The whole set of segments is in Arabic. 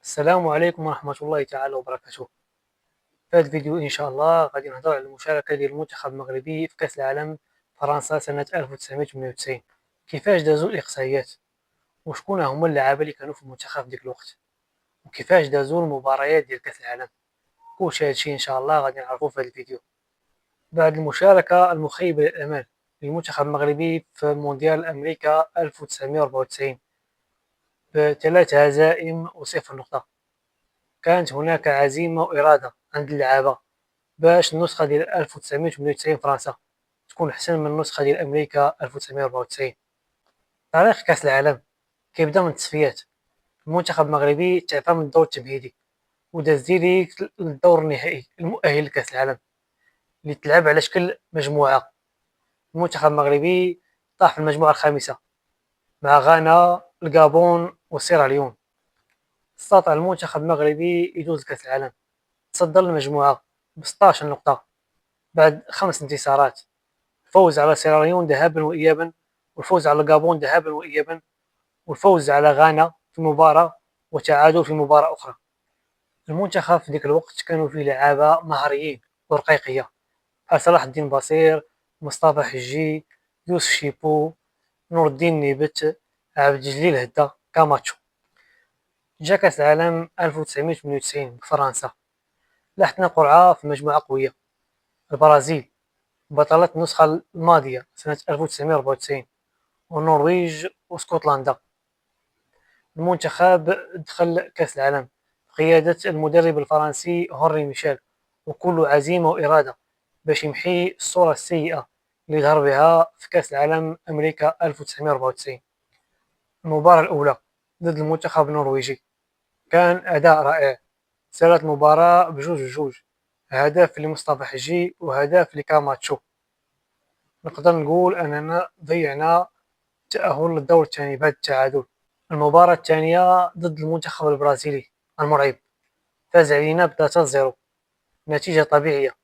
السلام عليكم ورحمة الله تعالى وبركاته. في هذا الفيديو إن شاء الله غادي نهضر على المشاركة ديال المنتخب المغربي في كأس العالم فرنسا سنة 1998. كيفاش دازو الإقصائيات، وشكون هما اللعابة اللي كانوا في المنتخب في ديك الوقت، وكيفاش دازو المباريات ديال كأس العالم. كلشي هادشي إن شاء الله غادي نعرفو في هذا الفيديو. بعد المشاركة المخيبة للأمال للمنتخب المغربي في مونديال أمريكا 1994 ب3 هزائم وصفر نقطة، كانت هناك عزيمة وإرادة عند اللعابة باش النسخة ديال 1998 فرنسا تكون أحسن من النسخة ديال أمريكا 1994. تاريخ كأس العالم كيبدا من التصفيات. المنتخب المغربي تعافى من الدور التمهيدي وداز ديريكت للدور النهائي المؤهل لكأس العالم اللي تلعب على شكل مجموعة. المنتخب المغربي طاح في المجموعة الخامسة مع غانا، الغابون وسيراليون. استطاع المنتخب المغربي يدوز لكأس العالم، تصدر المجموعة ب 16 نقطة بعد 5 انتصارات: الفوز على سيراليون ذهابا وإيابا، والفوز على الغابون ذهابا وإيابا، والفوز على غانا في مباراة، وتعادل في مباراة أخرى. المنتخب في ذيك الوقت كانوا فيه لعابة مهاريين ورقيقية بحال صلاح الدين بصير، مصطفى حجي، يوسف شيبو، نور الدين نيبت، عبد الجليل هدا، كاماتشو. جا كاس العالم 1998 بفرنسا، لاحتنا قرعة في مجموعة قوية: البرازيل بطلة النسخة الماضية سنة 1994، والنرويج واسكتلندا. المنتخب دخل كأس العالم بقيادة المدرب الفرنسي هنري ميشيل، وكل عزيمة وإرادة باش يمحي الصورة السيئة اللي ظهر بها في كأس العالم أمريكا 1994. المباراة الأولى ضد المنتخب النرويجي كان أداء رائع، سالت المباراة بجوج بجوج، هدف لمصطفى حجي وهدف لكاماتشو. نقدر نقول أننا ضيعنا تأهل للدور الثاني بعد التعادل. المباراة الثانية ضد المنتخب البرازيلي المرعب، فاز علينا ب3-0، نتيجة طبيعية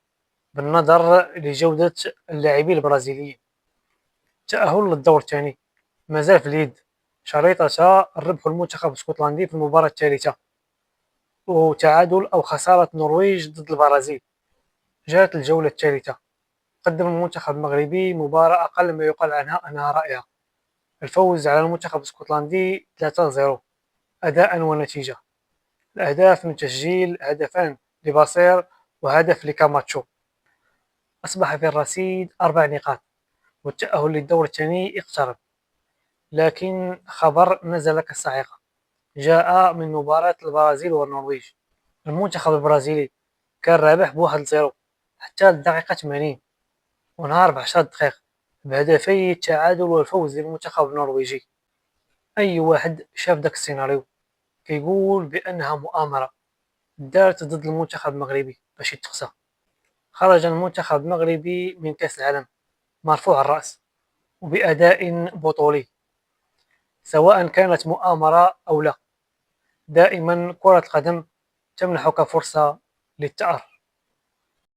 بالنظر لجودة اللاعبين البرازيليين. التأهل للدور الثاني مازال في اليد، شريطة الربح المنتخب الاسكتلندي في المباراة الثالثة، وتعادل أو خسارة النرويج ضد البرازيل. جاءت الجولة الثالثة، قدم المنتخب المغربي مباراة أقل ما يقال عنها أنها رائعة: الفوز على المنتخب الاسكتلندي 3-0 أداء ونتيجة. الأهداف من تسجيل هدفان لبصير وهدف لكاماتشو. أصبح في الرصيد 4 نقاط، والتأهل للدور الثاني اقترب. لكن خبر نزل كالصاعقة جاء من مباراة البرازيل والنرويج. المنتخب البرازيلي كان رابح ب1-0 حتى الدقيقة 80، ونهار ب10 دقائق بهدفي التعادل والفوز للمنتخب النرويجي. أي واحد شاف داك السيناريو كيقول بأنها مؤامرة دارت ضد المنتخب المغربي باش يتقصى. خرج المنتخب المغربي من كأس العالم مرفوع الرأس وبأداء بطولي. سواء كانت مؤامرة أو لا، دائما كرة القدم تمنحك فرصة للتأرق.